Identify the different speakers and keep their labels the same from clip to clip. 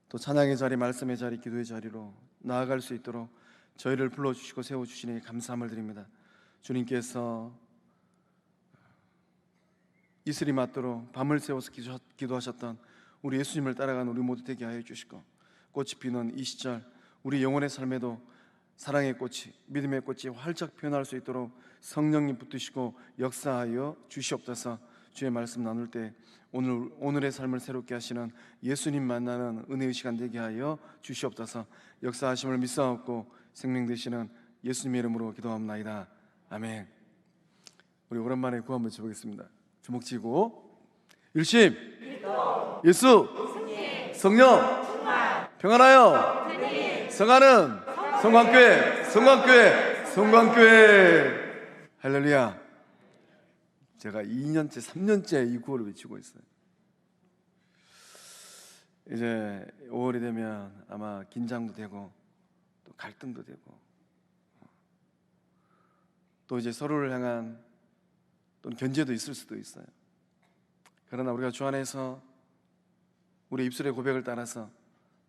Speaker 1: 또 찬양의 자리, 말씀의 자리, 기도의 자리로 나아갈 수 있도록 저희를 불러주시고 세워주시니 감사함을 드립니다. 주님께서 이슬이 맞도록 밤을 새워서 기도하셨던 우리 예수님을 따라가는 우리 모두 되게 하여 주시고, 꽃이 피는 이 시절 우리 영혼의 삶에도 사랑의 꽃이, 믿음의 꽃이 활짝 피어날 수 있도록 성령님 붙드시고 역사하여 주시옵소서. 주의 말씀 나눌 때 오늘의 삶을 새롭게 하시는 예수님 만나는 은혜의 시간 되게 하여 주시옵소서. 역사하심을 믿사옵고 생명 되시는 예수님의 이름으로 기도합나이다. 아멘. 우리 오랜만에 구호 한번 쳐보겠습니다. 주먹 쥐고 일심 예수 성령 평안하여 성하는 성광교회 할렐루야. 제가 2년째 3년째 이 구호를 외치고 있어요. 이제 5월이 되면 아마 긴장도 되고 또 갈등도 되고 또 이제 서로를 향한 또는 견제도 있을 수도 있어요. 그러나 우리가 주 안에서 우리 입술의 고백을 따라서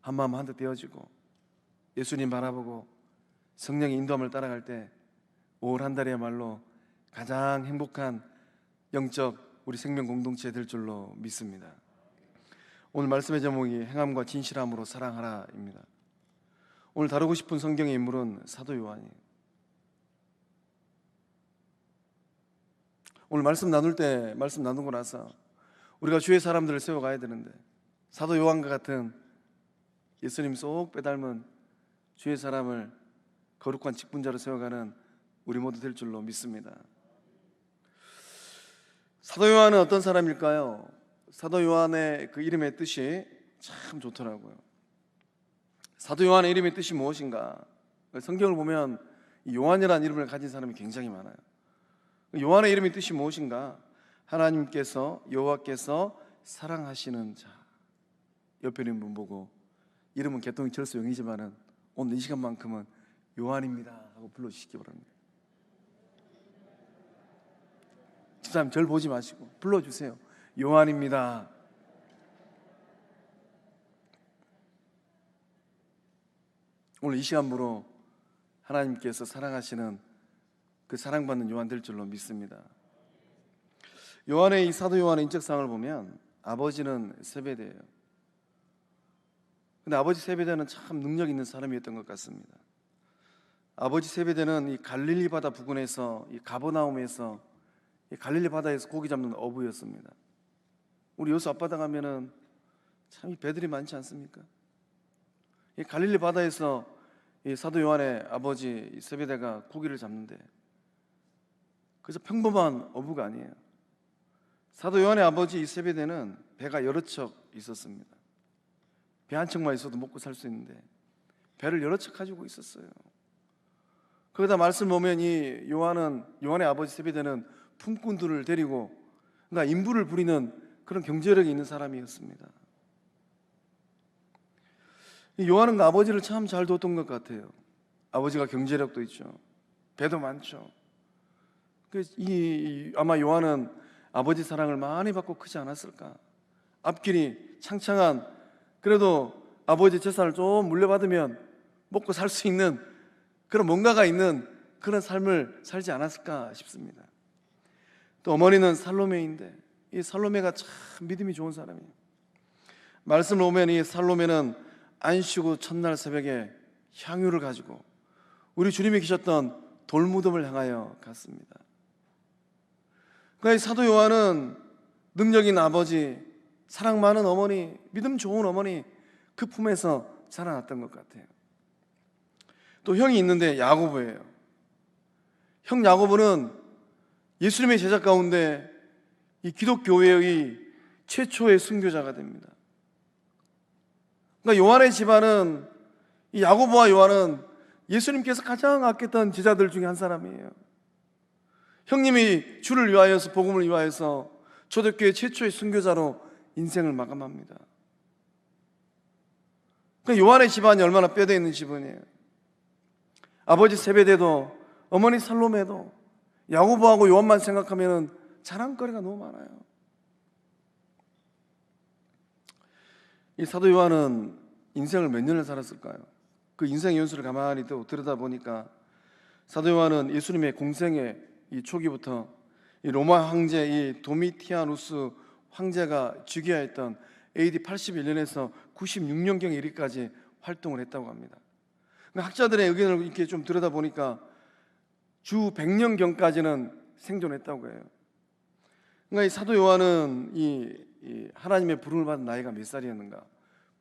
Speaker 1: 한마음 한뜻 되어지고 예수님 바라보고 성령의 인도함을 따라갈 때 5월 한 달이야말로 가장 행복한 영적 우리 생명 공동체 될 줄로 믿습니다. 오늘 말씀의 제목이 행함과 진실함으로 사랑하라입니다. 오늘 다루고 싶은 성경의 인물은 사도 요한이에요. 오늘 말씀 나누고 나서 우리가 주의 사람들을 세워가야 되는데, 사도 요한과 같은 예수님 쏙 빼닮은 주의 사람을 거룩한 직분자로 세워가는 우리 모두 될 줄로 믿습니다. 사도 요한은 어떤 사람일까요? 사도 요한의 그 이름의 뜻이 참 좋더라고요. 사도 요한의 이름의 뜻이 무엇인가? 성경을 보면 요한이라는 이름을 가진 사람이 굉장히 많아요. 요한의 이름의 뜻이 무엇인가? 하나님께서, 여호와께서 사랑하시는 자. 옆에 있는 분 보고, 이름은 개통이 철수 영이지만은 오늘 이 시간만큼은 요한입니다 하고 불러주시기 바랍니다. 집사님 절 보지 마시고 불러주세요. 요한입니다. 오늘 이 시간으로 하나님께서 사랑하시는 그 사랑받는 요한 될 줄로 믿습니다. 요한의 이 사도 요한의 인적사항을 보면 아버지는 세베대예요. 근데 아버지 세베대는 참 능력 있는 사람이었던 것 같습니다. 아버지 세베대는 이 갈릴리 바다 부근에서, 이 가버나움에서, 이 갈릴리 바다에서 고기 잡는 어부였습니다. 우리 여수 앞바다 가면은 참 이 배들이 많지 않습니까? 이 갈릴리 바다에서 이 사도 요한의 아버지 세베대가 고기를 잡는데, 그래서 평범한 어부가 아니에요. 사도 요한의 아버지 이 세베대는 배가 여러 척 있었습니다. 배 한 척만 있어도 먹고 살 수 있는데 배를 여러 척 가지고 있었어요. 거기다 말씀 보면 이 요한의 아버지 세베대는 품꾼들을 데리고, 그러니까 인부를 부리는 그런 경제력이 있는 사람이었습니다. 이 요한은 아버지를 참 잘 뒀던 것 같아요. 아버지가 경제력도 있죠. 배도 많죠. 아마 요한은 아버지 사랑을 많이 받고 크지 않았을까. 앞길이 창창한, 그래도 아버지 재산을 좀 물려받으면 먹고 살 수 있는 그런 뭔가가 있는 그런 삶을 살지 않았을까 싶습니다. 또 어머니는 살로메인데, 이 살로메가 참 믿음이 좋은 사람이에요. 말씀을 보면 이 살로메는 안식 후 첫날 새벽에 향유를 가지고 우리 주님이 계셨던 돌무덤을 향하여 갔습니다. 그러니까 이 사도 요한은 능력 있는 아버지, 사랑 많은 어머니, 믿음 좋은 어머니 그 품에서 자라났던 것 같아요. 또 형이 있는데 야고보예요. 형 야고보는 예수님의 제자 가운데 이 기독교회의 최초의 순교자가 됩니다. 그러니까 요한의 집안은, 이 야고보와 요한은 예수님께서 가장 아꼈던 제자들 중에 한 사람이에요. 형님이 주를 위하여서, 복음을 위하여서 초대교회 최초의 순교자로 인생을 마감합니다. 그러니까 요한의 집안이 얼마나 뼈대 있는 집안이에요. 아버지 세베대도, 어머니 살로메도, 야고보하고 요한만 생각하면 자랑거리가 너무 많아요. 이 사도 요한은 인생을 몇 년을 살았을까요? 그 인생의 연수를 가만히 또 들여다보니까 사도 요한은 예수님의 공생의 이 초기부터 이 로마 황제 이 도미티아누스 황제가 즉위하였던 AD 81년에서 96년경에 이르기까지 활동을 했다고 합니다. 학자들의 의견을 이렇게 좀 들여다보니까 주 100년경까지는 생존했다고 해요. 그러니까 이 사도 요한은 이 하나님의 부름을 받은 나이가 몇 살이었는가?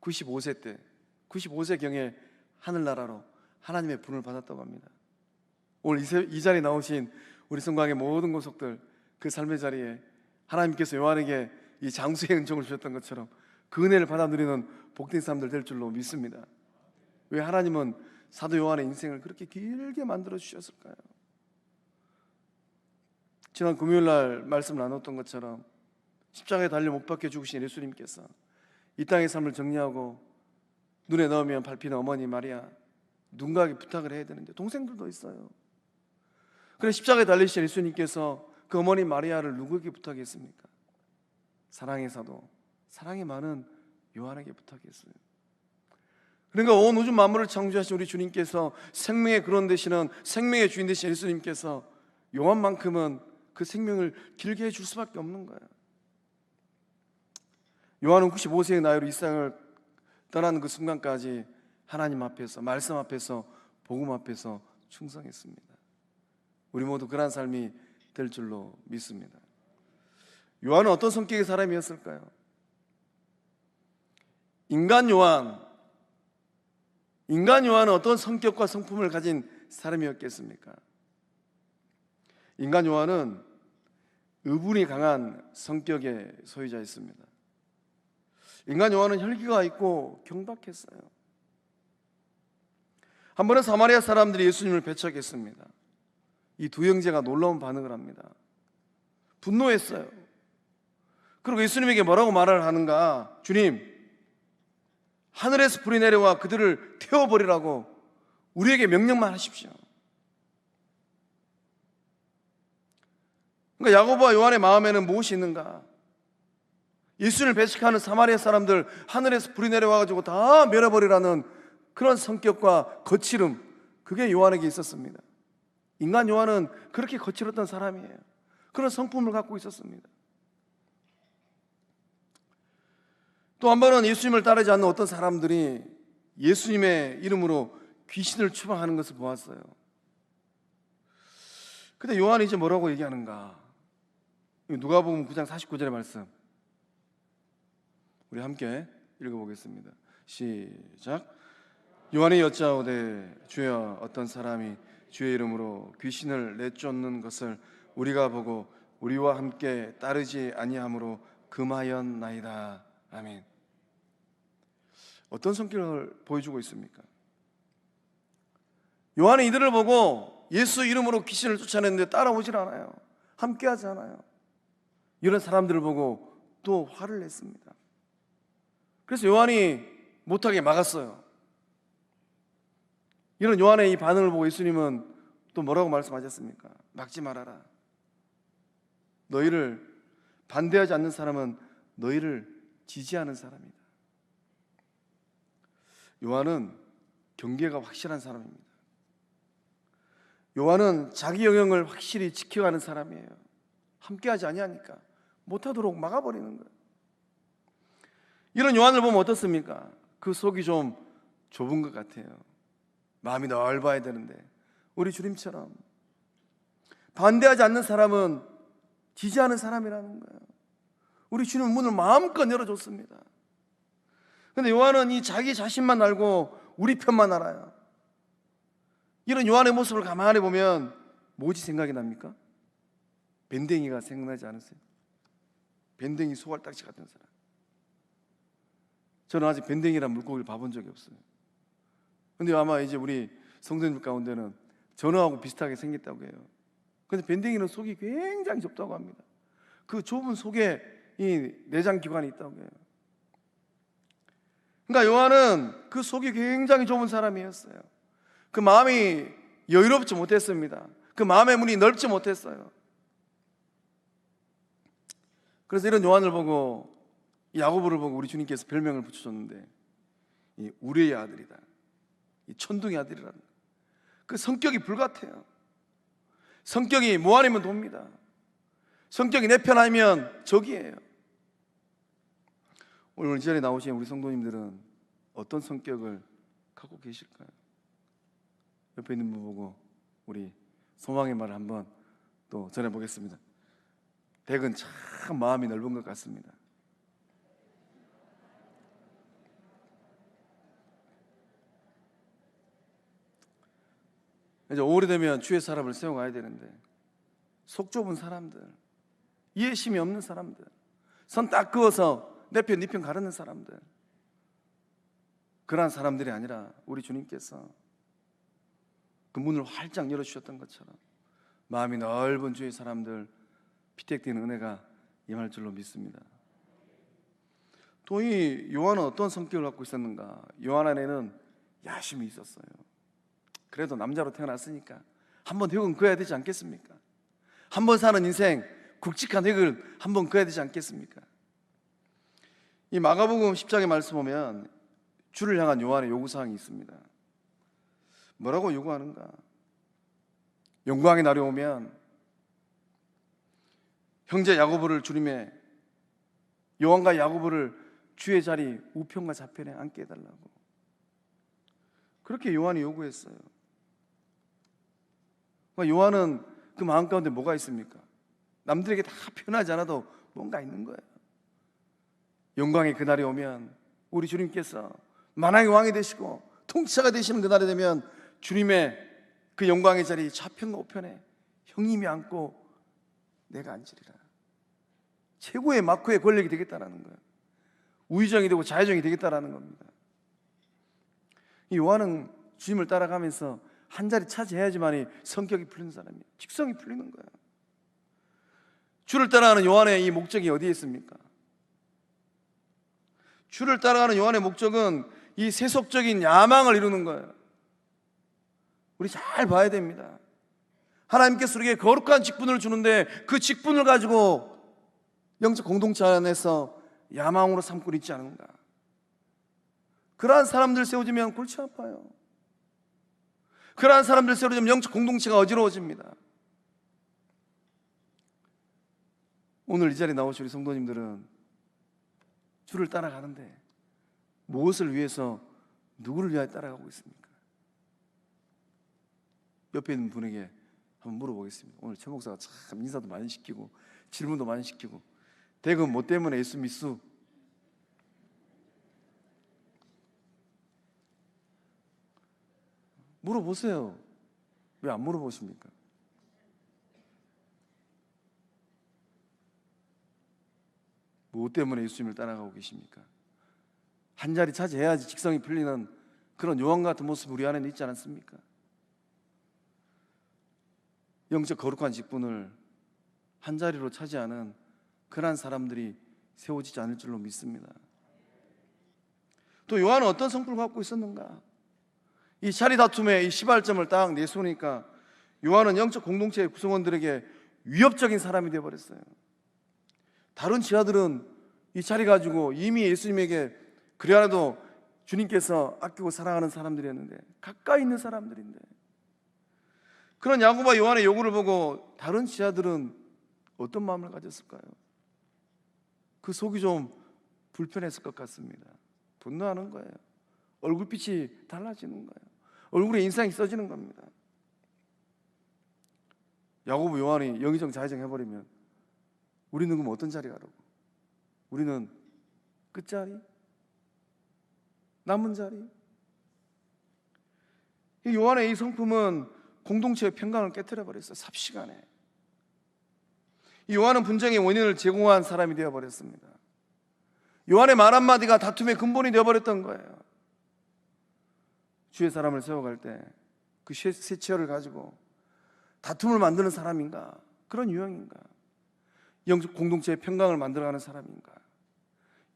Speaker 1: 95세 때, 95세경에 하늘나라로 하나님의 부름을 받았다고 합니다. 오늘 이 자리에 나오신 우리 성광의 모든 권속들, 그 삶의 자리에 하나님께서 요한에게 이 장수의 은총을 주셨던 것처럼 그 은혜를 받아 누리는 복된 사람들 될 줄로 믿습니다. 왜 하나님은 사도 요한의 인생을 그렇게 길게 만들어 주셨을까요? 지난 금요일 날 말씀 나눴던 것처럼 십자가에 달려 못 박혀 죽으신 예수님께서 이 땅의 삶을 정리하고 눈에 넣으면 밟히는 어머니 마리아 누군가에게 부탁을 해야 되는데 동생들도 있어요. 그래 십자가에 달리신 예수님께서 그 어머니 마리아를 누구에게 부탁했습니까? 사랑의 사도, 사랑이 많은 요한에게 부탁했어요. 그러니까 온 우주 만물을 창조하신 우리 주님께서 생명의 근원 되시는 생명의 주인 되신 예수님께서 요한만큼은 그 생명을 길게 해줄 수밖에 없는 거예요. 요한은 95세의 나이로 이 세상을 떠나는 그 순간까지 하나님 앞에서, 말씀 앞에서, 복음 앞에서 충성했습니다. 우리 모두 그런 삶이 될 줄로 믿습니다. 요한은 어떤 성격의 사람이었을까요? 인간 요한은 어떤 성격과 성품을 가진 사람이었겠습니까? 인간 요한은 의분이 강한 성격의 소유자였습니다. 인간 요한은 혈기가 있고 경박했어요. 한 번은 사마리아 사람들이 예수님을 배척했습니다. 이 두 형제가 놀라운 반응을 합니다. 분노했어요. 그리고 예수님에게 뭐라고 말을 하는가? 주님, 하늘에서 불이 내려와 그들을 태워버리라고 우리에게 명령만 하십시오. 그러니까 야고보와 요한의 마음에는 무엇이 있는가? 예수님을 배척하는 사마리아 사람들 하늘에서 불이 내려와가지고 다 멸어버리라는 그런 성격과 거칠음, 그게 요한에게 있었습니다. 인간 요한은 그렇게 거칠었던 사람이에요. 그런 성품을 갖고 있었습니다. 또 한 번은 예수님을 따르지 않는 어떤 사람들이 예수님의 이름으로 귀신을 추방하는 것을 보았어요. 근데 요한이 이제 뭐라고 얘기하는가? 누가복음 9장 49절의 말씀 우리 함께 읽어보겠습니다. 시작. 요한이 여짜오되 주여 어떤 사람이 주의 이름으로 귀신을 내쫓는 것을 우리가 보고 우리와 함께 따르지 아니함으로 금하였나이다. 아멘. 어떤 성격을 보여주고 있습니까? 요한은 이들을 보고 예수 이름으로 귀신을 쫓아냈는데 따라오질 않아요. 함께하지 않아요. 이런 사람들을 보고 또 화를 냈습니다. 그래서 요한이 못하게 막았어요. 이런 요한의 이 반응을 보고 예수님은 또 뭐라고 말씀하셨습니까? 막지 말아라. 너희를 반대하지 않는 사람은 너희를 지지하는 사람이다. 요한은 경계가 확실한 사람입니다. 요한은 자기 영역을 확실히 지켜가는 사람이에요. 함께하지 아니하니까 못하도록 막아버리는 거예요. 이런 요한을 보면 어떻습니까? 그 속이 좀 좁은 것 같아요. 마음이 넓어야 되는데 우리 주님처럼 반대하지 않는 사람은 지지하는 사람이라는 거예요. 우리 주님은 문을 마음껏 열어줬습니다. 그런데 요한은 이 자기 자신만 알고 우리 편만 알아요. 이런 요한의 모습을 가만히 보면 뭐지 생각이 납니까? 밴댕이가 생각나지 않으세요? 밴댕이 소갈딱지 같은 사람. 저는 아직 밴댕이란 물고기를 봐본 적이 없어요. 근데 아마 이제 우리 성도님들 가운데는 전어하고 비슷하게 생겼다고 해요. 근데 밴댕이는 속이 굉장히 좁다고 합니다. 그 좁은 속에 이 내장기관이 있다고 해요. 그러니까 요한은 그 속이 굉장히 좁은 사람이었어요. 그 마음이 여유롭지 못했습니다. 그 마음의 문이 넓지 못했어요. 그래서 이런 요한을 보고 야고보를 보고 우리 주님께서 별명을 붙여줬는데 이 우리의 아들이다, 이 천둥의 아들이라는 거예요. 그 성격이 불같아요. 성격이 뭐 아니면 돕니다. 성격이 내 편 아니면 적이에요. 오늘 이 자리에 나오신 우리 성도님들은 어떤 성격을 갖고 계실까요? 옆에 있는 분 보고 우리 소망의 말을 한번 또 전해보겠습니다. 댁은 참 마음이 넓은 것 같습니다. 이제 오래되면 주의 사람을 세워가야 되는데 속 좁은 사람들, 이해심이 없는 사람들, 선 딱 그어서 내 편, 네 편 가르는 사람들, 그러한 사람들이 아니라 우리 주님께서 그 문을 활짝 열어주셨던 것처럼 마음이 넓은 주의 사람들 피택되는 은혜가 임할 줄로 믿습니다. 또 이 요한은 어떤 성격을 갖고 있었는가? 요한 안에는 야심이 있었어요. 그래도 남자로 태어났으니까 한번 획은 그어야 되지 않겠습니까? 한번 사는 인생 굵직한 획을 한번 그어야 되지 않겠습니까? 이 마가복음 10장의 말씀 보면 주를 향한 요한의 요구사항이 있습니다. 뭐라고 요구하는가? 영광의 날이 오면 형제 야고보를 주님의, 요한과 야고보를 주의 자리 우편과 좌편에 앉게 해달라고, 그렇게 요한이 요구했어요. 요한은 그 마음 가운데 뭐가 있습니까? 남들에게 다 표현하지 않아도 뭔가 있는 거예요. 영광의 그날이 오면 우리 주님께서 만왕의 왕이 되시고 통치자가 되시는 그날이 되면 주님의 그 영광의 자리 좌편과 우편에 형님이 앉고 내가 앉으리라. 최고의 마크의 권력이 되겠다라는 거예요. 우의정이 되고 자의정이 되겠다라는 겁니다. 이 요한은 주님을 따라가면서 한 자리 차지해야지만이 성격이 풀리는 사람이에요. 직성이 풀리는 거예요. 주를 따라가는 요한의 이 목적이 어디에 있습니까? 주를 따라가는 요한의 목적은 이 세속적인 야망을 이루는 거예요. 우리 잘 봐야 됩니다. 하나님께서 우리에게 거룩한 직분을 주는데 그 직분을 가지고 영적 공동체 안에서 야망으로 삼고 있지 않은가? 그러한 사람들 세워지면 골치 아파요. 그러한 사람들 세워지면 영적 공동체가 어지러워집니다. 오늘 이 자리에 나오신 우리 성도님들은 주를 따라가는데 무엇을 위해서, 누구를 위하여 따라가고 있습니까? 옆에 있는 분에게 한번 물어보겠습니다. 오늘 최 목사가 참 인사도 많이 시키고 질문도 많이 시키고, 대금 뭐 때문에 예수 믿수? 물어보세요. 왜 안 물어보십니까? 무엇 때문에 예수님을 따라가고 계십니까? 한 자리 차지해야지 직성이 풀리는 그런 요한 같은 모습 우리 안에 있지 않습니까? 영적 거룩한 직분을 한 자리로 차지하는 그러한 사람들이 세워지지 않을 줄로 믿습니다. 또 요한은 어떤 성품을 갖고 있었는가? 이 자리 다툼의 이 시발점을 딱 내세우니까 요한은 영적 공동체의 구성원들에게 위협적인 사람이 되어버렸어요. 다른 지하들은 이 자리 가지고 이미 예수님에게 그래 하나도 주님께서 아끼고 사랑하는 사람들이었는데, 가까이 있는 사람들인데, 그런 야고보와 요한의 요구를 보고 다른 지하들은 어떤 마음을 가졌을까요? 그 속이 좀 불편했을 것 같습니다. 분노하는 거예요. 얼굴빛이 달라지는 거예요. 얼굴에 인상이 써지는 겁니다. 야고보 요한이 영의정 자의정 해버리면 우리는 그럼 어떤 자리 가라고? 우리는 끝자리? 남은 자리? 이 요한의 이 성품은 공동체의 평강을 깨트려 버렸어요. 삽시간에. 이 요한은 분쟁의 원인을 제공한 사람이 되어버렸습니다. 요한의 말 한마디가 다툼의 근본이 되어버렸던 거예요. 주의 사람을 세워갈 때 그 세치어를 가지고 다툼을 만드는 사람인가? 그런 유형인가? 영적 공동체의 평강을 만들어가는 사람인가?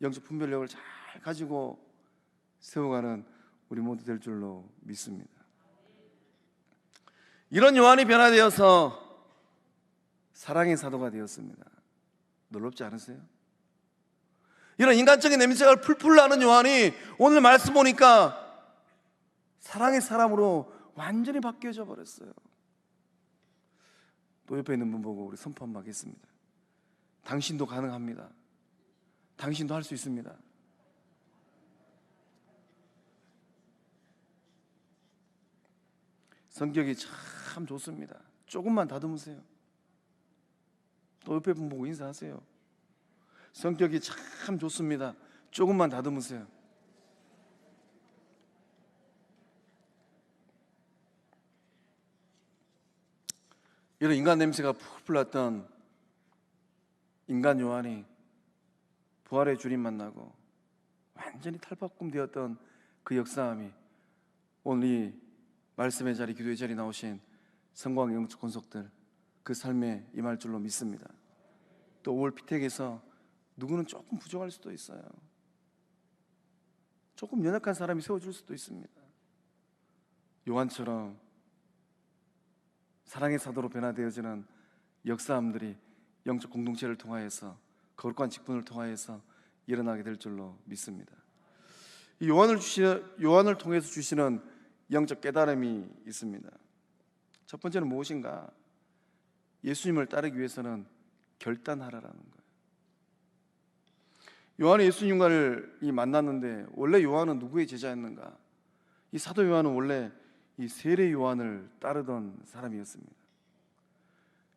Speaker 1: 영적 분별력을 잘 가지고 세워가는 우리 모두 될 줄로 믿습니다. 이런 요한이 변화되어서 사랑의 사도가 되었습니다. 놀랍지 않으세요? 이런 인간적인 냄새가 풀풀 나는 요한이 오늘 말씀 보니까 사랑의 사람으로 완전히 바뀌어져 버렸어요. 또 옆에 있는 분 보고 우리 선포 한번 하겠습니다. 당신도 가능합니다. 당신도 할 수 있습니다. 성격이 참 좋습니다. 조금만 다듬으세요. 또 옆에 분 보고 인사하세요. 성격이 참 좋습니다. 조금만 다듬으세요. 이런 인간 냄새가 풀풀 났던 인간 요한이 부활의 주님 만나고 완전히 탈바꿈 되었던 그 역사함이 오늘 이 말씀의 자리, 기도의 자리 나오신 성광 영적 권속들 그 삶에 임할 줄로 믿습니다. 또 5월 피택에서 누구는 조금 부족할 수도 있어요. 조금 연약한 사람이 세워줄 수도 있습니다. 요한처럼 사랑의 사도로 변화되어지는 역사함들이 영적 공동체를 통하여서 거룩한 직분을 통하여서 일어나게 될 줄로 믿습니다. 이 요한을 통해서 주시는 영적 깨달음이 있습니다. 첫 번째는 무엇인가? 예수님을 따르기 위해서는 결단하라라는 거예요. 요한이 예수님과를 만났는데 원래 요한은 누구의 제자였는가? 이 사도 요한은 원래 이 세례 요한을 따르던 사람이었습니다.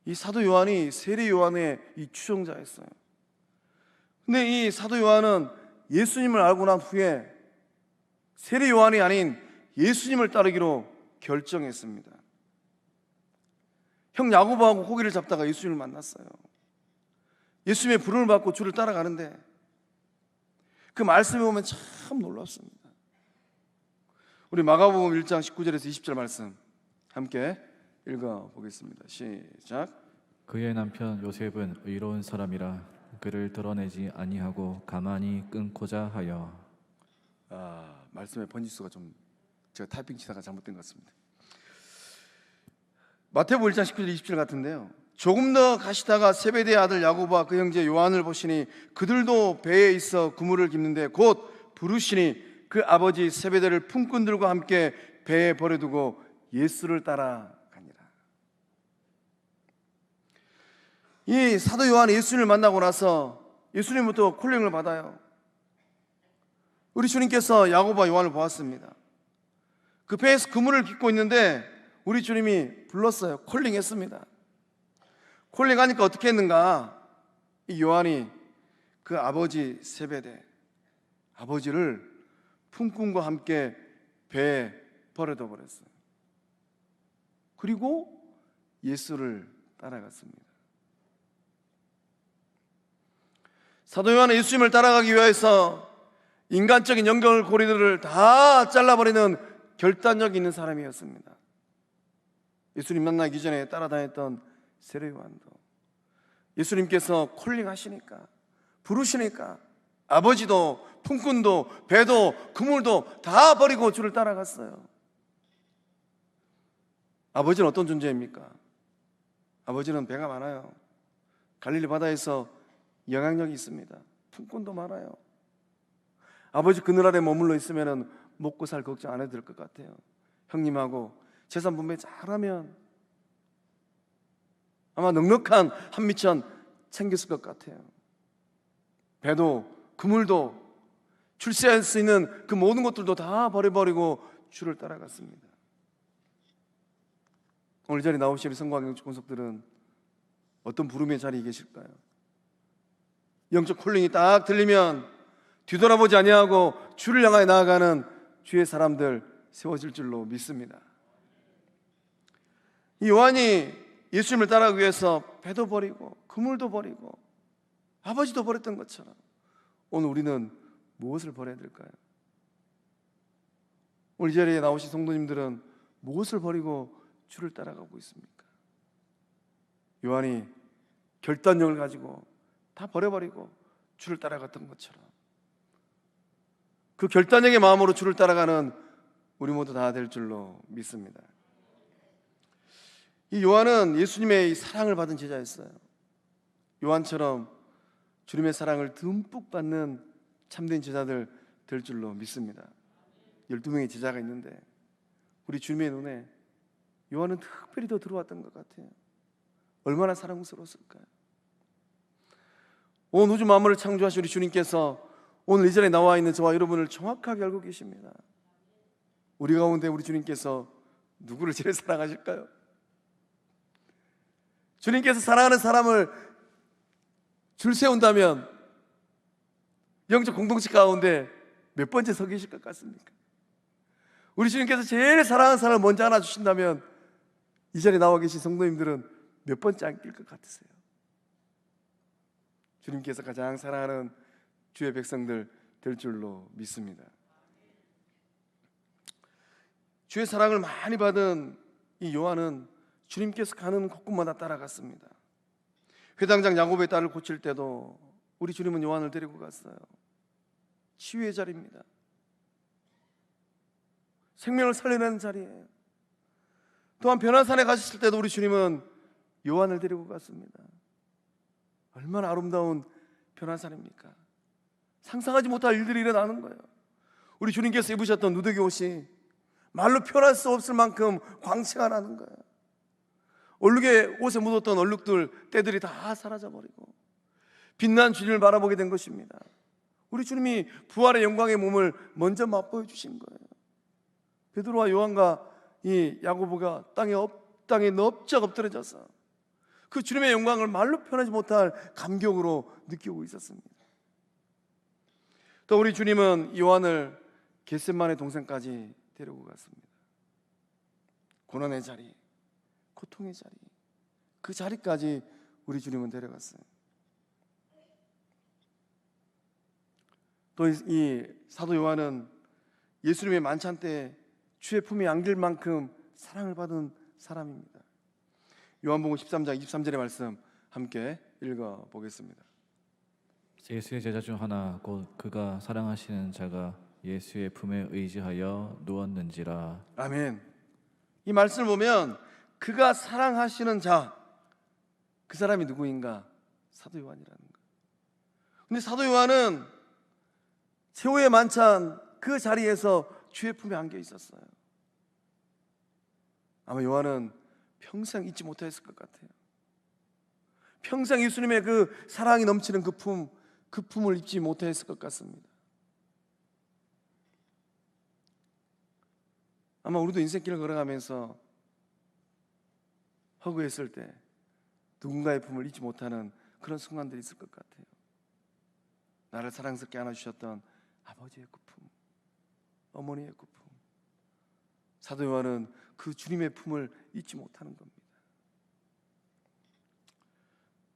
Speaker 1: 이 사도 요한이 세례 요한의 이 추종자였어요. 근데 이 사도 요한은 예수님을 알고 난 후에 세례 요한이 아닌 예수님을 따르기로 결정했습니다. 형 야고보하고 고기를 잡다가 예수님을 만났어요. 예수님의 부름을 받고 주를 따라가는데 그 말씀에 보면 참 놀랍습니다. 우리 마가복음 1장 19절에서 20절 말씀 함께 읽어보겠습니다. 시작.
Speaker 2: 그의 남편 요셉은 의로운 사람이라 그를 드러내지 아니하고 가만히 끊고자 하여.
Speaker 1: 말씀의 번지수가 좀 제가 타이핑 치다가 잘못된 것 같습니다. 마태복음 1장 19절 20절 같은데요. 조금 더 가시다가 세베대의 아들 야고보와 그 형제 요한을 보시니 그들도 배에 있어 그물을 깁는데 곧 부르시니 그 아버지 세베대를 품꾼들과 함께 배에 버려두고 예수를 따라가니라. 이 사도 요한이 예수님을 만나고 나서 예수님부터 콜링을 받아요. 우리 주님께서 야고보와 요한을 보았습니다. 그 배에서 그물을 깃고 있는데 우리 주님이 불렀어요. 콜링했습니다. 콜링하니까 어떻게 했는가? 이 요한이 그 아버지 세베대 아버지를 품꾼과 함께 배에 버려둬 버렸어요. 그리고 예수를 따라갔습니다. 사도 요한은 예수님을 따라가기 위해서 인간적인 연결고리들을 다 잘라버리는 결단력 있는 사람이었습니다. 예수님 만나기 전에 따라다녔던 세례 요한도 예수님께서 콜링하시니까 부르시니까 아버지도 품꾼도 배도 그물도 다 버리고 주를 따라갔어요. 아버지는 어떤 존재입니까? 아버지는 배가 많아요. 갈릴리 바다에서 영향력이 있습니다. 품꾼도 많아요. 아버지 그늘 아래 머물러 있으면 먹고 살 걱정 안 해도 될 것 같아요. 형님하고 재산 분배 잘하면 아마 넉넉한 한미천 챙겼을 것 같아요. 배도 그물도 출세할 수 있는 그 모든 것들도 다 버려버리고 주를 따라갔습니다. 오늘 자리에 나오신 우리 성광 영적 권속들은 어떤 부름의 자리에 계실까요? 영적 콜링이 딱 들리면 뒤돌아보지 아니하고 주를 향하여 나아가는 주의 사람들 세워질 줄로 믿습니다. 이 요한이 예수님을 따라가기 위해서 배도 버리고 그물도 버리고 아버지도 버렸던 것처럼 오늘 우리는 무엇을 버려야 될까요? 오늘 이 자리에 나오신 성도님들은 무엇을 버리고 주를 따라가고 있습니까? 요한이 결단력을 가지고 다 버려버리고 주를 따라갔던 것처럼 그 결단력의 마음으로 주를 따라가는 우리 모두 다 될 줄로 믿습니다. 이 요한은 예수님의 이 사랑을 받은 제자였어요. 요한처럼 주님의 사랑을 듬뿍 받는 참된 제자들 될 줄로 믿습니다. 12명의 제자가 있는데 우리 주님의 눈에 요한은 특별히 더 들어왔던 것 같아요. 얼마나 사랑스러웠을까요? 온 우주 만물을 창조하신 우리 주님께서 오늘 이 자리에 나와 있는 저와 여러분을 정확하게 알고 계십니다. 우리 가운데 우리 주님께서 누구를 제일 사랑하실까요? 주님께서 사랑하는 사람을 줄 세운다면 영적 공동체 가운데 몇 번째 서 계실 것 같습니까? 우리 주님께서 제일 사랑하는 사람을 먼저 안아주신다면 이 자리에 나와 계신 성도님들은 몇 번째 앉길 것 같으세요? 주님께서 가장 사랑하는 주의 백성들 될 줄로 믿습니다. 주의 사랑을 많이 받은 이 요한은 주님께서 가는 곳곳마다 따라갔습니다. 회당장 야곱의 딸을 고칠 때도 우리 주님은 요한을 데리고 갔어요. 치유의 자리입니다. 생명을 살려내는 자리예요. 또한 변화산에 가셨을 때도 우리 주님은 요한을 데리고 갔습니다. 얼마나 아름다운 변화산입니까? 상상하지 못할 일들이 일어나는 거예요. 우리 주님께서 입으셨던 누더기 옷이 말로 표현할 수 없을 만큼 광채가 나는 거예요. 얼룩에 옷에 묻었던 얼룩들, 때들이 다 사라져버리고 빛난 주님을 바라보게 된 것입니다. 우리 주님이 부활의 영광의 몸을 먼저 맛보여 주신 거예요. 베드로와 요한과 이 야고보가 땅에 넙적 엎드려져서 그 주님의 영광을 말로 표현하지 못할 감격으로 느끼고 있었습니다. 또 우리 주님은 요한을 겟세마네 동산까지 데리고 갔습니다. 고난의 자리, 고통의 자리, 그 자리까지 우리 주님은 데려갔어요. 또 이 사도 요한은 예수님의 만찬 때 주의 품에 안길 만큼 사랑을 받은 사람입니다. 요한복음 13장 23절의 말씀 함께 읽어보겠습니다.
Speaker 2: 예수의 제자 중 하나 곧 그가 사랑하시는 자가 예수의 품에 의지하여 누웠는지라.
Speaker 1: 아멘. 이 말씀을 보면 그가 사랑하시는 자, 그 사람이 누구인가? 사도 요한이라는 거예요. 근데 사도 요한은 최후의 만찬 그 자리에서 주의 품에 안겨 있었어요. 아마 요한은 평생 잊지 못했을 것 같아요. 평생 예수님의 그 사랑이 넘치는 그 품을 잊지 못했을 것 같습니다. 아마 우리도 인생길을 걸어가면서 허구했을 때 누군가의 품을 잊지 못하는 그런 순간들이 있을 것 같아요. 나를 사랑스럽게 안아주셨던 아버지의 그 품, 어머니의 그 품. 사도 요한은 그 주님의 품을 잊지 못하는 겁니다.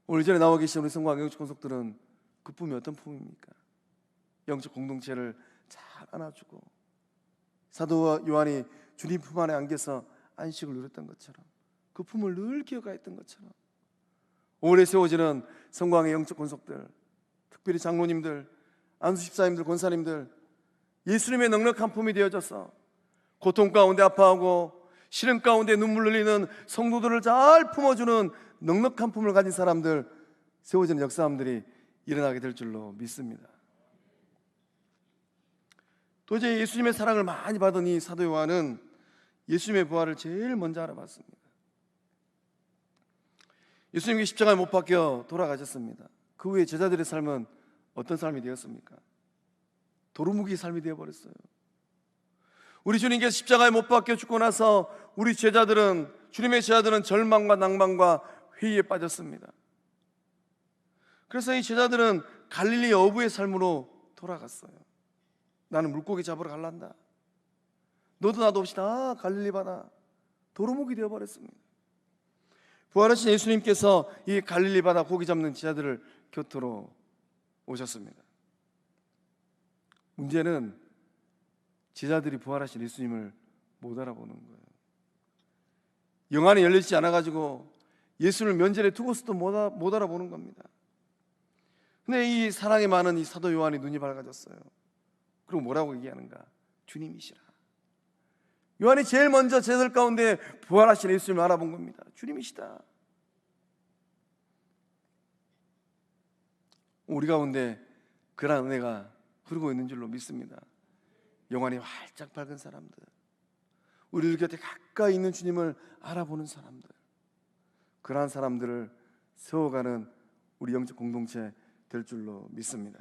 Speaker 1: 오늘 이 자리에 나와 계신 우리 성과 영적 권속들은 그 품이 어떤 품입니까? 영적 공동체를 잘 안아주고 사도 요한이 주님 품 안에 안겨서 안식을 누렸던 것처럼 그 품을 늘 기억하였던 것처럼 오래 세워지는 성광의 영적 권속들, 특별히 장로님들, 안수집사님들, 권사님들, 예수님의 넉넉한 품이 되어져서 고통 가운데 아파하고 시름 가운데 눈물 흘리는 성도들을 잘 품어주는 넉넉한 품을 가진 사람들, 세워지는 역사함들이 일어나게 될 줄로 믿습니다. 또 이제 예수님의 사랑을 많이 받은 이 사도 요한은 예수님의 부활을 제일 먼저 알아봤습니다. 예수님이 십자가에 못 박혀 돌아가셨습니다. 그 후에 제자들의 삶은 어떤 삶이 되었습니까? 도루묵이 삶이 되어버렸어요. 우리 주님께서 십자가에 못 박혀 죽고 나서 우리 주님의 제자들은 절망과 낭만과 회의에 빠졌습니다. 그래서 이 제자들은 갈릴리 어부의 삶으로 돌아갔어요. 나는 물고기 잡으러 갈란다. 너도 나도 없이 다 갈릴리 바다 도루묵이 되어버렸습니다. 부활하신 예수님께서 이 갈릴리 바다 고기 잡는 제자들을 곁으로 오셨습니다. 문제는 제자들이 부활하신 예수님을 못 알아보는 거예요. 영안이 열리지 않아가지고 예수를 면전에 두고서도 못 알아보는 겁니다. 근데 이 사랑이 많은 이 사도 요한이 눈이 밝아졌어요. 그리고 뭐라고 얘기하는가? 주님이시라. 요한이 제일 먼저 제자들 가운데 부활하신 예수님을 알아본 겁니다. 주님이시다. 우리 가운데 그러한 은혜가 부르고 있는 줄로 믿습니다. 영안이 활짝 밝은 사람들, 우리들 곁에 가까이 있는 주님을 알아보는 사람들, 그러한 사람들을 세워가는 우리 영적 공동체 될 줄로 믿습니다.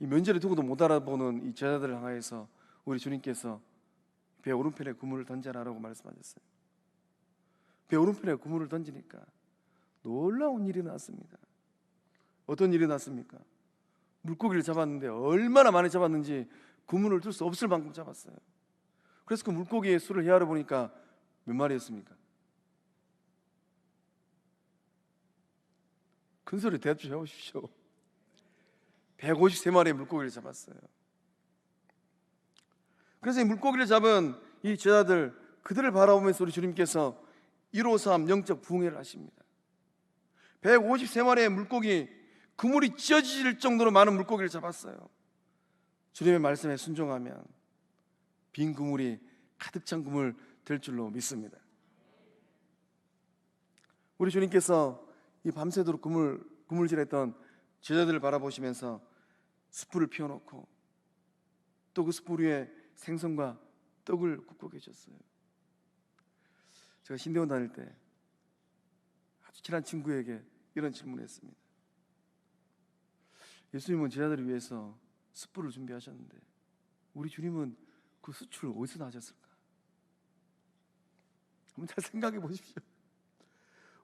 Speaker 1: 이 면제를 두고도 못 알아보는 이 제자들을 향하여서 우리 주님께서 배 오른편에 그물을 던져라라고 말씀하셨어요. 배 오른편에 그물을 던지니까 놀라운 일이 났습니다. 어떤 일이 났습니까? 물고기를 잡았는데 얼마나 많이 잡았는지 그물을 둘 수 없을 만큼 잡았어요. 그래서 그 물고기의 수를 헤아려 보니까 몇 마리였습니까? 큰 소리 대답 해보십시오. 153마리의 물고기를 잡았어요. 그래서 이 물고기를 잡은 이 제자들, 그들을 바라보면서 우리 주님께서 153 영적 부흥회를 하십니다. 153마리의 물고기, 그물이 찢어질 정도로 많은 물고기를 잡았어요. 주님의 말씀에 순종하면 빈 그물이 가득 찬 그물 될 줄로 믿습니다. 우리 주님께서 이 밤새도록 그물질했던 제자들을 바라보시면서 숯불을 피워놓고 또 그 숯불 위에 생선과 떡을 굽고 계셨어요. 제가 신대원 다닐 때 아주 친한 친구에게 이런 질문을 했습니다. 예수님은 제자들을 위해서 숯불을 준비하셨는데 우리 주님은 그 숯을 어디서 나셨을까? 한번 잘 생각해 보십시오.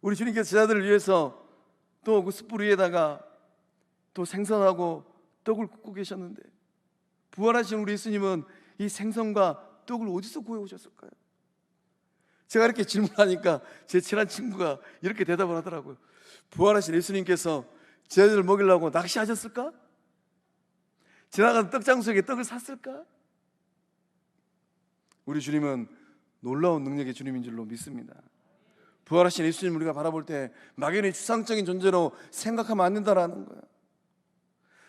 Speaker 1: 우리 주님께서 제자들을 위해서 또 그 숯불 위에다가 또 생선하고 떡을 굽고 계셨는데 부활하신 우리 예수님은 이 생선과 떡을 어디서 구해오셨을까요? 제가 이렇게 질문하니까 제 친한 친구가 이렇게 대답을 하더라고요. 부활하신 예수님께서 제자들을 먹이려고 낚시하셨을까? 지나가는 떡장소에게 떡을 샀을까? 우리 주님은 놀라운 능력의 주님인 줄로 믿습니다. 부활하신 예수님을 우리가 바라볼 때 막연히 추상적인 존재로 생각하면 안 된다라는 거예요.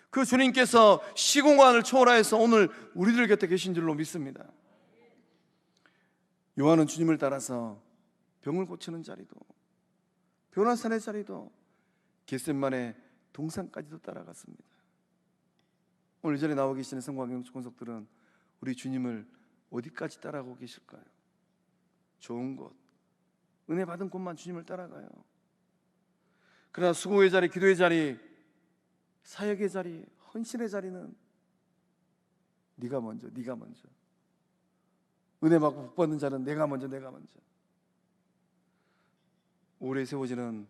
Speaker 1: 그 주님께서 시공간을 초월하여서 오늘 우리들 곁에 계신 줄로 믿습니다. 요한은 주님을 따라서 병을 고치는 자리도, 변화산의 자리도, 겟셋만의 동산까지도 따라갔습니다. 오늘 이 자리에 나와 계시는 성광경 권속들은 우리 주님을 어디까지 따라가고 계실까요? 좋은 곳, 은혜 받은 곳만 주님을 따라가요. 그러나 수고의 자리, 기도의 자리, 사역의 자리, 헌신의 자리는 네가 먼저, 네가 먼저. 은혜 받고 복 받는 자는 내가 먼저, 내가 먼저. 오래 세워지는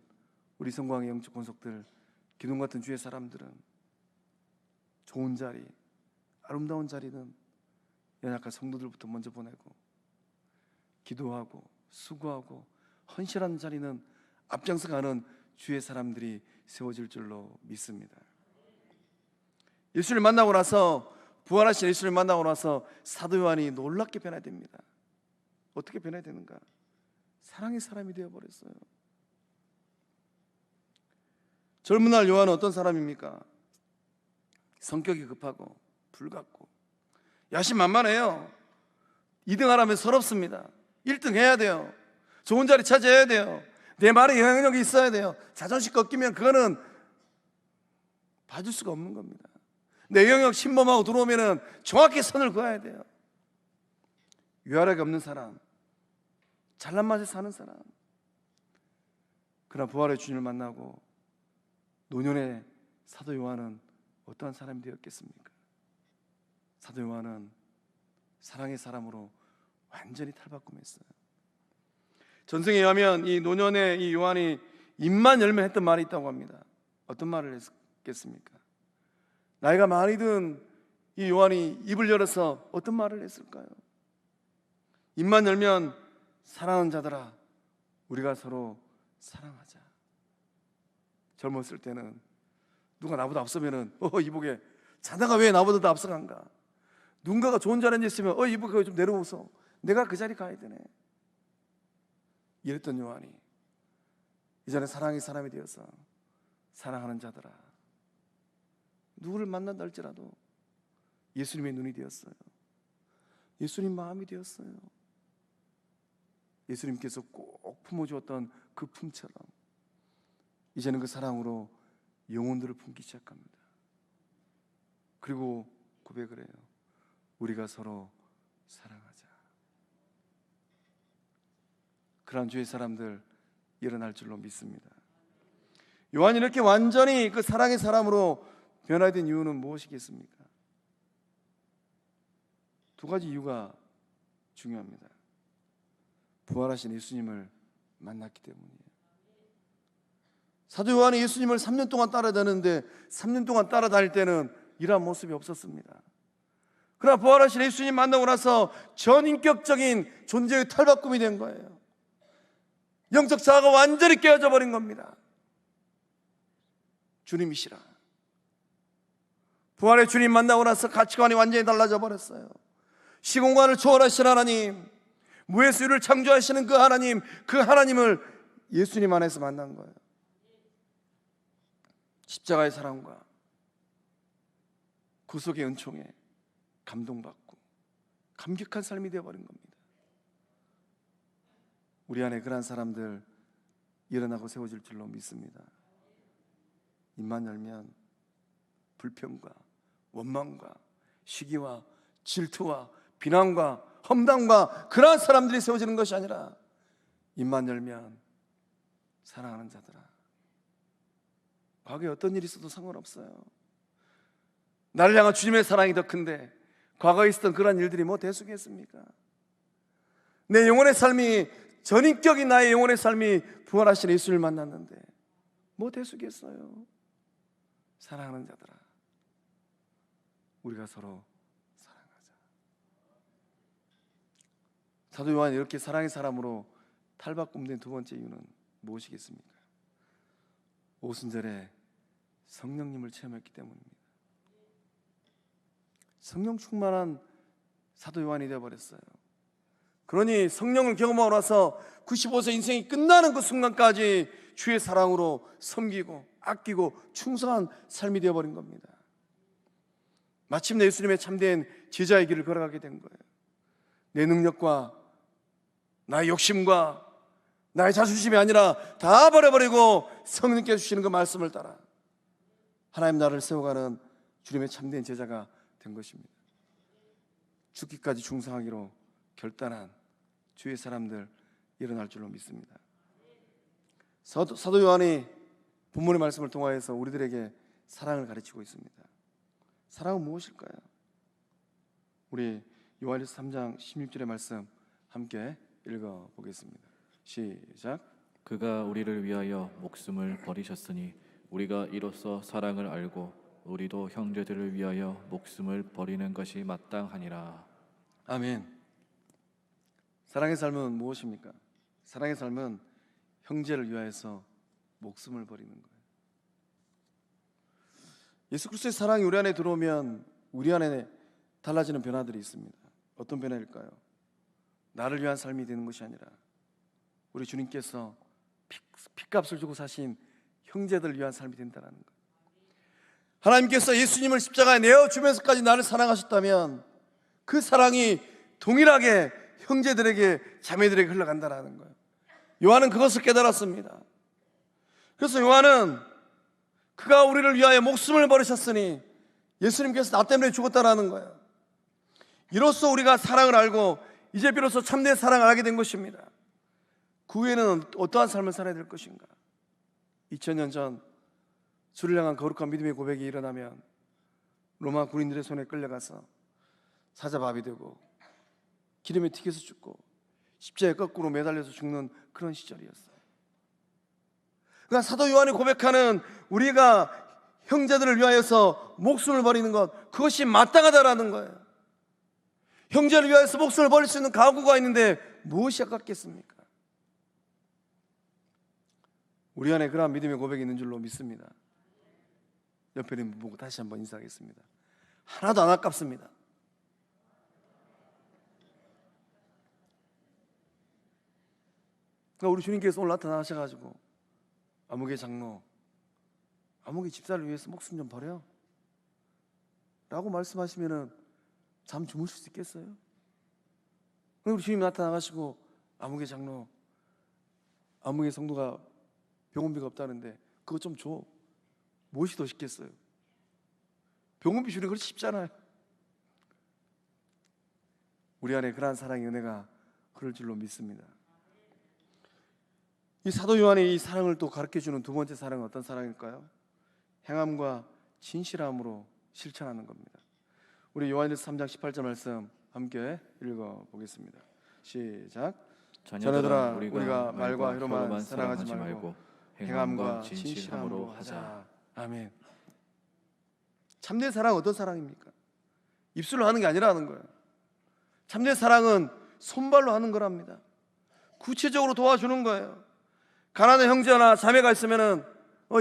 Speaker 1: 우리 성광의 영적 권속들, 기둥 같은 주의 사람들은 좋은 자리, 아름다운 자리는 연약한 성도들부터 먼저 보내고, 기도하고 수고하고 헌신하는 자리는 앞장서 가는 주의 사람들이 세워질 줄로 믿습니다. 예수를 만나고 나서, 부활하신 예수를 만나고 나서 사도 요한이 놀랍게 변화됩니다. 어떻게 변화되는가? 사랑의 사람이 되어버렸어요. 젊은 날 요한은 어떤 사람입니까? 성격이 급하고 불같고 야심만만해요. 2등 하라면 서럽습니다. 1등 해야 돼요. 좋은 자리 차지해야 돼요. 내 말에 영향력이 있어야 돼요. 자존심 꺾이면 그거는 봐줄 수가 없는 겁니다. 내 영역 침범하고 들어오면 정확히 선을 그어야 돼요. 위아래가 없는 사람, 잘난 맛에 사는 사람. 그러나 부활의 주님을 만나고 노년의 사도 요한은 어떠한 사람이 되었겠습니까? 사도 요한은 사랑의 사람으로 완전히 탈바꿈했어요. 전승에 의하면 이 노년의 이 요한이 입만 열면 했던 말이 있다고 합니다. 어떤 말을 했겠습니까? 나이가 많이 든 이 요한이 입을 열어서 어떤 말을 했을까요? 입만 열면 사랑하는 자들아, 우리가 서로 사랑하자. 젊었을 때는 누가 나보다 앞서면은 이보게 자다가 왜 나보다 더 앞서간가? 누군가가 좋은 자리에 있으면 이보게 좀 내려오소. 내가 그 자리 가야 되네. 이랬던 요한이 이제는 사랑의 사람이 되어서 사랑하는 자들아, 누구를 만난다 할지라도 예수님의 눈이 되었어요. 예수님 마음이 되었어요. 예수님께서 꼭 품어주었던 그 품처럼 이제는 그 사랑으로 영혼들을 품기 시작합니다. 그리고 고백을 해요. 우리가 서로 사랑하자. 그런 주의 사람들 일어날 줄로 믿습니다. 요한이 이렇게 완전히 그 사랑의 사람으로 변화된 이유는 무엇이겠습니까? 두 가지 이유가 중요합니다. 부활하신 예수님을 만났기 때문이에요. 사도 요한이 예수님을 3년 동안 따라다녔는데 3년 동안 따라다닐 때는 이러한 모습이 없었습니다. 그러나 부활하신 예수님 만나고 나서 전인격적인 존재의 탈바꿈이 된 거예요. 영적 자아가 완전히 깨어져 버린 겁니다. 주님이시라. 부활의 주님 만나고 나서 가치관이 완전히 달라져 버렸어요. 시공간을 초월하신 하나님, 무에서유를 창조하시는 그 하나님, 그 하나님을 예수님 안에서 만난 거예요. 십자가의 사랑과 구속의 은총에 감동받고 감격한 삶이 되어버린 겁니다. 우리 안에 그러한 사람들 일어나고 세워질 줄로 믿습니다. 입만 열면 불평과 원망과 시기와 질투와 비난과 험담과 그러한 사람들이 세워지는 것이 아니라 입만 열면 사랑하는 자들아, 과거에 어떤 일이 있어도 상관없어요. 나를 향한 주님의 사랑이 더 큰데 과거에 있었던 그러한 일들이 뭐 대수겠습니까? 내 영혼의 삶이, 전인격인 나의 영혼의 삶이 부활하신 예수를 만났는데 뭐 대수겠어요? 사랑하는 자들아, 우리가 서로 사랑하자. 사도 요한이 이렇게 사랑의 사람으로 탈바꿈된 두 번째 이유는 무엇이겠습니까? 오순절에 성령님을 체험했기 때문입니다. 성령 충만한 사도 요한이 되어버렸어요. 그러니 성령을 경험하고 나서 95세 인생이 끝나는 그 순간까지 주의 사랑으로 섬기고 아끼고 충성한 삶이 되어버린 겁니다. 마침내 예수님의 참된 제자의 길을 걸어가게 된 거예요. 내 능력과 나의 욕심과 나의 자존심이 아니라 다 버려버리고 성령께서 주시는 그 말씀을 따라 하나님 나라를 세워가는 주님의 참된 제자가 된 것입니다. 죽기까지 충성하기로 결단한 주의 사람들 일어날 줄로 믿습니다. 사도 요한이 본문의 말씀을 통하여서 우리들에게 사랑을 가르치고 있습니다. 사랑은 무엇일까요? 우리 요한일서 3장 16절의 말씀 함께 읽어보겠습니다. 시작.
Speaker 2: 그가 우리를 위하여 목숨을 버리셨으니 우리가 이로써 사랑을 알고 우리도 형제들을 위하여 목숨을 버리는 것이 마땅하니라.
Speaker 1: 아멘. 사랑의 삶은 무엇입니까? 사랑의 삶은 형제를 위하여서 목숨을 버리는 거예요. 예수 그리스도의 사랑이 우리 안에 들어오면 우리 안에 달라지는 변화들이 있습니다. 어떤 변화일까요? 나를 위한 삶이 되는 것이 아니라 우리 주님께서 핏값을 주고 사신 형제들을 위한 삶이 된다는 것. 하나님께서 예수님을 십자가에 내어주면서까지 나를 사랑하셨다면 그 사랑이 동일하게 형제들에게, 자매들에게 흘러간다는 거예요. 요한은 그것을 깨달았습니다. 그래서 요한은 그가 우리를 위하여 목숨을 버리셨으니 예수님께서 나 때문에 죽었다라는 거예요. 이로써 우리가 사랑을 알고 이제 비로소 참된 사랑을 알게 된 것입니다. 그 후에는 어떠한 삶을 살아야 될 것인가? 2000년 전 주를 향한 거룩한 믿음의 고백이 일어나면 로마 군인들의 손에 끌려가서 사자밥이 되고 기름에 튀겨서 죽고 십자가에 거꾸로 매달려서 죽는 그런 시절이었어요. 그러니까 사도 요한이 고백하는 우리가 형제들을 위하여서 목숨을 버리는 것, 그것이 마땅하다라는 거예요. 형제를 위하여서 목숨을 버릴 수 있는 각오가 있는데 무엇이 아깝겠습니까? 우리 안에 그러한 믿음의 고백이 있는 줄로 믿습니다. 옆에 있는 분 보고 다시 한번 인사하겠습니다. 하나도 안 아깝습니다. 그러니까 우리 주님께서 오늘 나타나셔가지고 아무개 장로, 아무개 집사를 위해서 목숨 좀 버려 라고 말씀하시면은 잠 주무실 수 있겠어요? 우리 주님 나타나가시고 아무개 장로, 아무개 성도가 병원비가 없다는데 그거 좀 줘. 무엇이 더 쉽겠어요? 병원비 주는 건 쉽잖아요. 우리 안에 그러한 사랑의 은혜가 그럴 줄로 믿습니다. 이 사도 요한의 이 사랑을 또 가르쳐주는 두 번째 사랑은 어떤 사랑일까요? 행함과 진실함으로 실천하는 겁니다. 우리 요한일서 3장 18절 말씀 함께 읽어보겠습니다. 시작. 자녀들아 우리가 말과 혀로만 사랑하지 말고 행함과 진실함으로 하자. 아멘. 참된 사랑은 어떤 사랑입니까? 입술로 하는 게 아니라는 거예요. 참된 사랑은 손발로 하는 거랍니다. 구체적으로 도와주는 거예요. 가난한 형제나 자매가 있으면은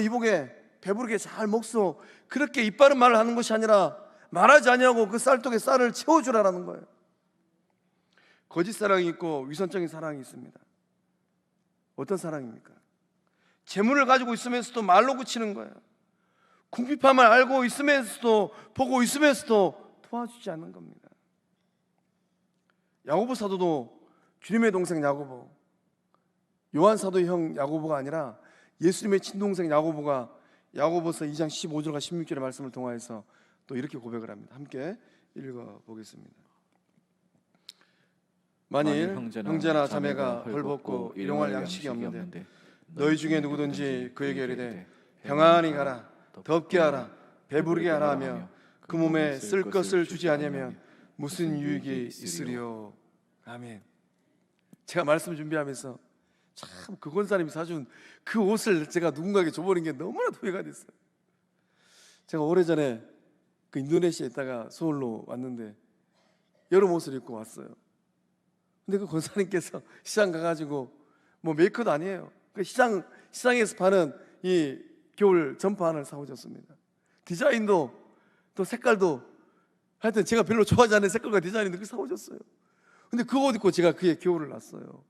Speaker 1: 이복에 배부르게 잘 먹소, 그렇게 입 바른 말을 하는 것이 아니라 말하지 아니하고 그 쌀독에 쌀을 채워주라는 거예요. 거짓 사랑이 있고 위선적인 사랑이 있습니다. 어떤 사랑입니까? 재물을 가지고 있으면서도 말로 그치는 거예요. 궁핍함을 알고 있으면서도, 보고 있으면서도 도와주지 않는 겁니다. 야고보 사도도 주님의 동생 야고보, 요한 사도의 형 야고보가 아니라 예수님의 친동생 야고보가 야고보서 2장 15절과 16절의 말씀을 통하여서 또 이렇게 고백을 합니다. 함께 읽어보겠습니다. 만일 형제나 자매가 헐벗고 일용할 양식이 없는데 너희 중에 누구든지 그에게 이르되 평안히 가라, 덥게 하라, 배부르게 하라 하며 그 몸에 쓸 것을 주지 않으면 무슨 유익이 있으리요. 아멘. 제가 말씀 준비하면서 참 그 권사님이 사준 그 옷을 제가 누군가에게 줘버린 게 너무나 후회가 됐어요. 제가 오래전에 그 인도네시아에 있다가 서울로 왔는데 여름 옷을 입고 왔어요. 근데 그 권사님께서 시장 가가지고 뭐 메이커도 아니에요. 그 시장에서 파는 이 겨울 점퍼 하나를 사오셨습니다. 디자인도 또 색깔도 하여튼 제가 별로 좋아하지 않는 색깔과 디자인인데 그 사오셨어요. 근데 그 옷 입고 제가 그의 겨울을 났어요.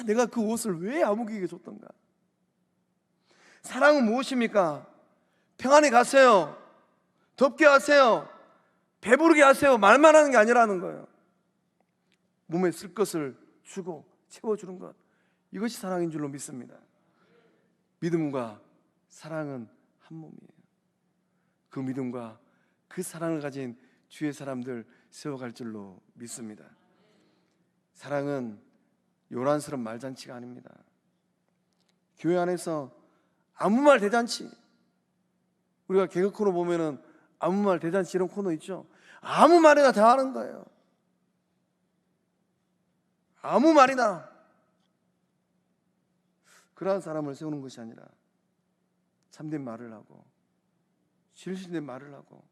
Speaker 1: 내가 그 옷을 왜 아무개에게 줬던가? 사랑은 무엇입니까? 평안히 가세요, 덥게 하세요, 배부르게 하세요, 말만 하는 게 아니라는 거예요. 몸에 쓸 것을 주고 채워주는 것, 이것이 사랑인 줄로 믿습니다. 믿음과 사랑은 한 몸이에요. 그 믿음과 그 사랑을 가진 주의 사람들 세워갈 줄로 믿습니다. 사랑은 요란스러운 말잔치가 아닙니다. 교회 안에서 아무 말 대잔치, 우리가 개그 코너 보면은 아무 말 대잔치 이런 코너 있죠. 아무 말이나 다 하는 거예요. 아무 말이나. 그러한 사람을 세우는 것이 아니라 참된 말을 하고 진실된 말을 하고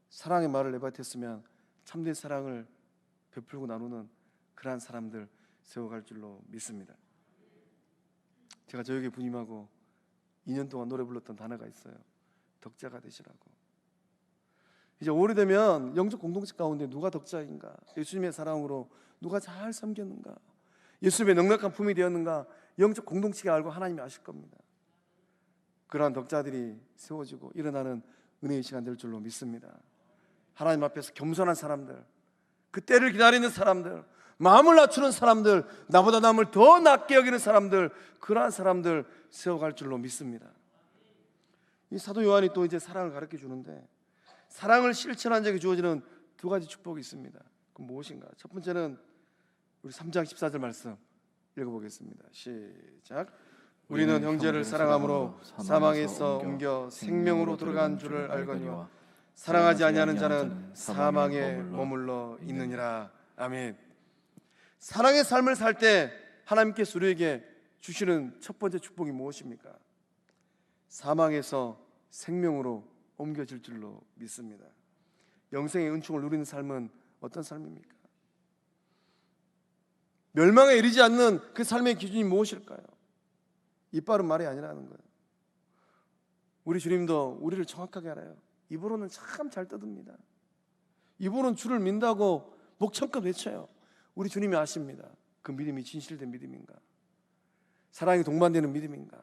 Speaker 1: 사랑의 말을 내뱉었으면 참된 사랑을 베풀고 나누는 그러한 사람들 세워갈 줄로 믿습니다. 제가 저에게 부임하고 2년 동안 노래 불렀던 단어가 있어요. 덕자가 되시라고. 이제 오래되면 영적 공동체 가운데 누가 덕자인가, 예수님의 사랑으로 누가 잘 섬겼는가, 예수님의 넉넉한 품이 되었는가, 영적 공동체가 알고 하나님이 아실 겁니다. 그러한 덕자들이 세워지고 일어나는 은혜의 시간 될 줄로 믿습니다. 하나님 앞에서 겸손한 사람들, 그 때를 기다리는 사람들, 마음을 낮추는 사람들, 나보다 남을 더 낮게 여기는 사람들, 그러한 사람들 세워갈 줄로 믿습니다. 이 사도 요한이 또 이제 사랑을 가르쳐 주는데, 사랑을 실천한 자에게 주어지는 두 가지 축복이 있습니다. 그럼 무엇인가? 첫 번째는 우리 3장 14절 말씀 읽어보겠습니다. 시작. 우리는 형제를 사랑함으로 사망에서 옮겨 생명으로 들어간 줄을 알거니와 사랑하지 아니하는 자는 사망에 머물러 있느니라. 아멘. 사랑의 삶을 살 때 하나님께서 우리에게 주시는 첫 번째 축복이 무엇입니까? 사망에서 생명으로 옮겨질 줄로 믿습니다. 영생의 은총을 누리는 삶은 어떤 삶입니까? 멸망에 이르지 않는 그 삶의 기준이 무엇일까요? 이빨은 말이 아니라는 거예요. 우리 주님도 우리를 정확하게 알아요. 입으로는 참 잘 떠듭니다. 입으로는 주를 믿는다고 목청껏 외쳐요. 우리 주님이 아십니다. 그 믿음이 진실된 믿음인가, 사랑이 동반되는 믿음인가.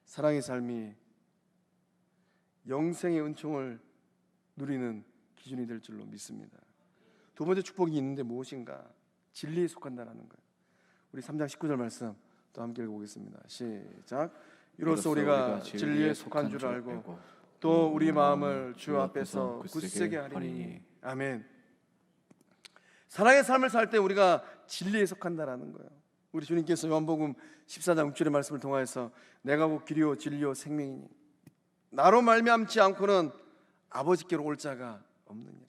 Speaker 1: 사랑의 삶이 영생의 은총을 누리는 기준이 될 줄로 믿습니다. 두 번째 축복이 있는데 무엇인가? 진리에 속한다라는 거예요. 우리 3장 19절 말씀 또 함께 읽어보겠습니다. 시작. 이로써 우리가 진리에 속한 줄 알고 또 우리 마음을 주 앞에서 굳세게 하리니. 아멘. 사랑의 삶을 살 때 우리가 진리에 속한다라는 거예요. 우리 주님께서 요한복음 14장 6절의 말씀을 통하여서 내가 곧 길이요 진리요 생명이니 나로 말미암지 않고는 아버지께로 올 자가 없느니라.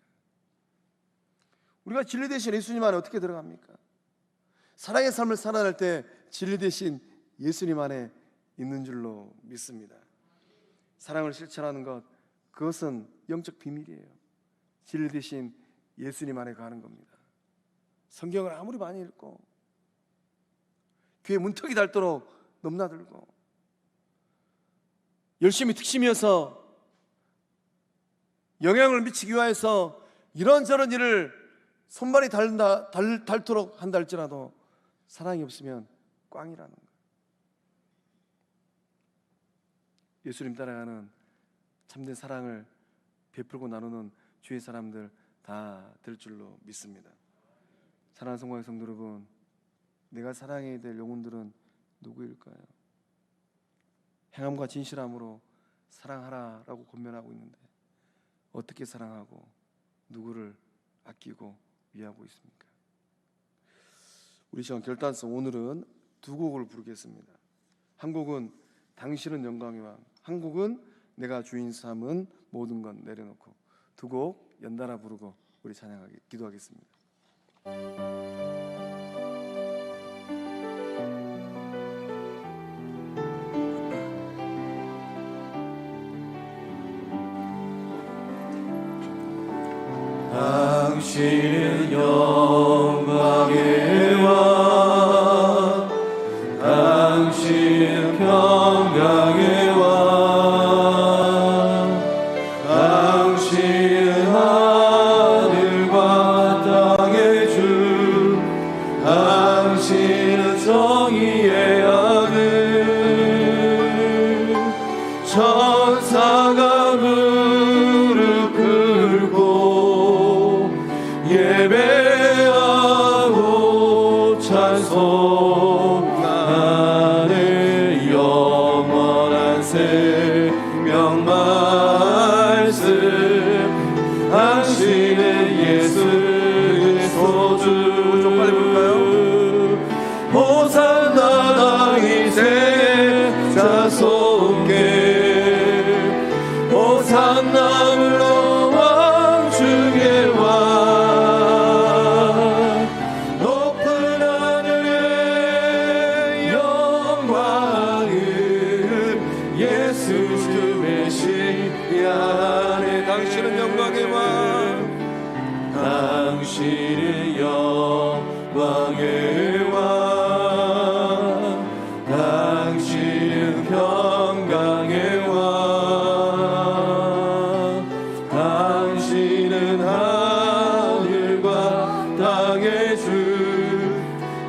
Speaker 1: 우리가 진리 대신 예수님 안에 어떻게 들어갑니까? 사랑의 삶을 살아갈 때 진리 대신 예수님 안에 있는 줄로 믿습니다. 사랑을 실천하는 것, 그것은 영적 비밀이에요. 진리 대신 예수님 안에 가는 겁니다. 성경을 아무리 많이 읽고 귀에 문턱이 닳도록 넘나들고 열심히 특심이어서 영향을 미치기 위해서 이런저런 일을 손발이 닳도록 한다 할지라도 사랑이 없으면 꽝이라는 거예요. 예수님 따라가는 참된 사랑을 베풀고 나누는 주의 사람들 다 될 줄로 믿습니다. 사랑하는 성공의 성도 여러분, 내가 사랑해야 될 영혼들은 누구일까요? 행함과 진실함으로 사랑하라라고 권면하고 있는데 어떻게 사랑하고 누구를 아끼고 위하고 있습니까? 우리 시간 결단성, 오늘은 두 곡을 부르겠습니다. 한 곡은 당신은 영광의 왕, 한 곡은 내가 주인 삼은 모든 건 내려놓고, 두 곡 연달아 부르고 우리 찬양하기 기도하겠습니다.
Speaker 2: 당신은 영광의 왕, 당신은 평강의 왕, 당신은 하늘과 땅의 주, 당신은 정의의 아들. 천사가 무릎 꿇고 예배하고 찬송하는 영원한 생명 말씀, 당신은 예수 그리스도 주.
Speaker 1: 좀 빨리 부를까요?
Speaker 2: 호산나 다윗의 자손께, 호산나 물러왕 중의 왕, 높은 하늘의 영광을 예수 주 메시아네.
Speaker 1: 당신은 영광의 왕,
Speaker 2: 당신은 영광의 왕, 당신은 평강의 왕, 당신은 하늘과 땅의 주,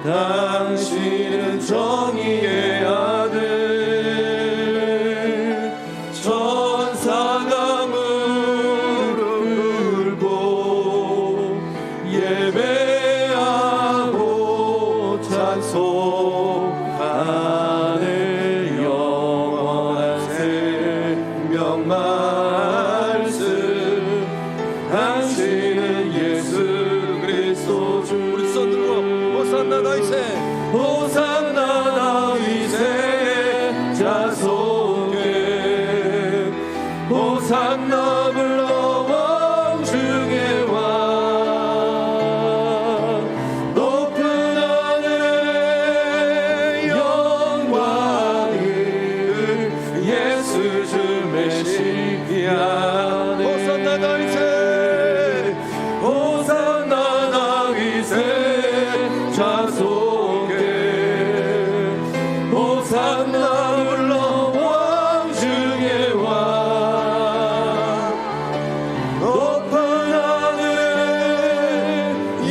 Speaker 2: 당신은 정의의 아들. 천사가 무릎 꿇고 예배하고 찬송하는 영원한 생명 말씀, 당신은 예수 그리스도 주.
Speaker 1: 우리 손 들고 호산나 다윗의,
Speaker 2: 호산나 다윗의 자손께, 호산나 불러왕 중의 왕, 높은 하늘의 영광을 예수 주 메시아네.
Speaker 1: 호산나 다윗의,
Speaker 2: 호산나 다윗의 자손께, 호산나 물러왕 중의 왕, 높은 하늘의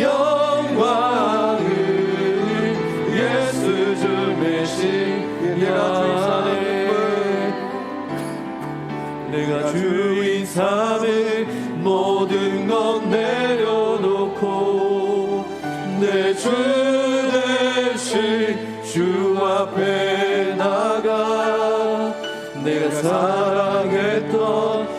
Speaker 2: 영광을 예수 주 메시아네. 내가 주인 삼은 모든 것 내려놓고 내 주 대신 주 앞에 나가, 내가 사랑했던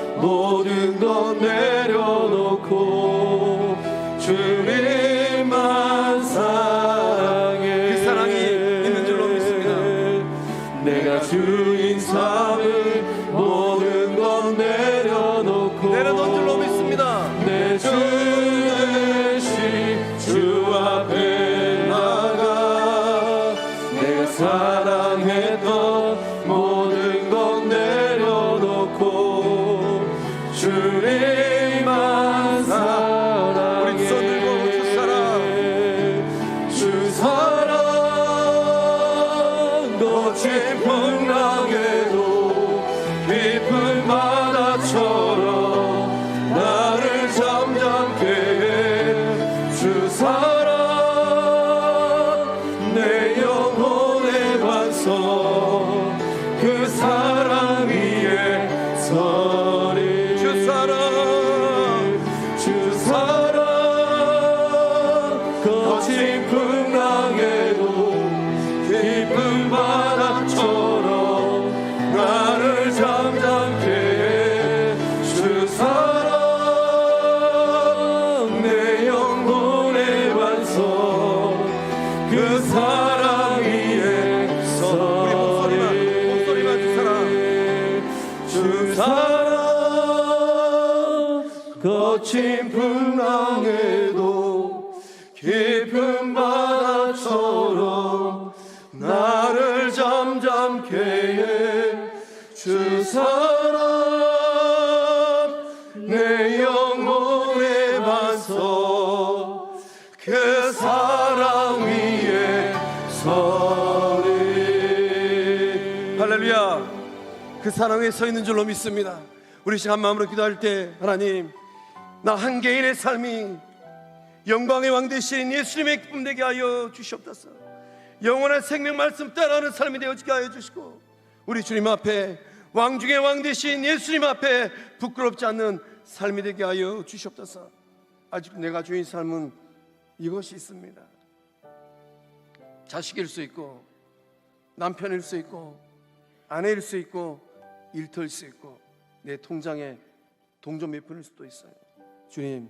Speaker 1: 거친 풍랑에도 깊은 바다처럼 나를 잠잠케 해 주 사랑 내 영혼의 반석 그 사랑 위에 서 우리 목소리만 주 사랑 거친 풍랑에도 깊은 바다처럼 나를 잠잠케 해 주 사랑 내 영혼의 반석 그 사랑 위에 서리. 할렐루야. 그 사랑에 서 있는 줄로 믿습니다. 우리 시간 마음으로 기도할 때 하나님, 나 한 개인의 삶이 영광의 왕 되신 예수님의 기쁨 되게 하여 주시옵소서. 영원한 생명 말씀 따라하는 삶이 되어지게 하여 주시고, 우리 주님 앞에 왕 중의 왕 되신 예수님 앞에 부끄럽지 않는 삶이 되게 하여 주시옵소서. 아직 내가 주인 삶은 이것이 있습니다. 자식일 수 있고, 남편일 수 있고, 아내일 수 있고, 일터일 수 있고, 내 통장에 동전 몇 푼일 수도 있어요. 주님,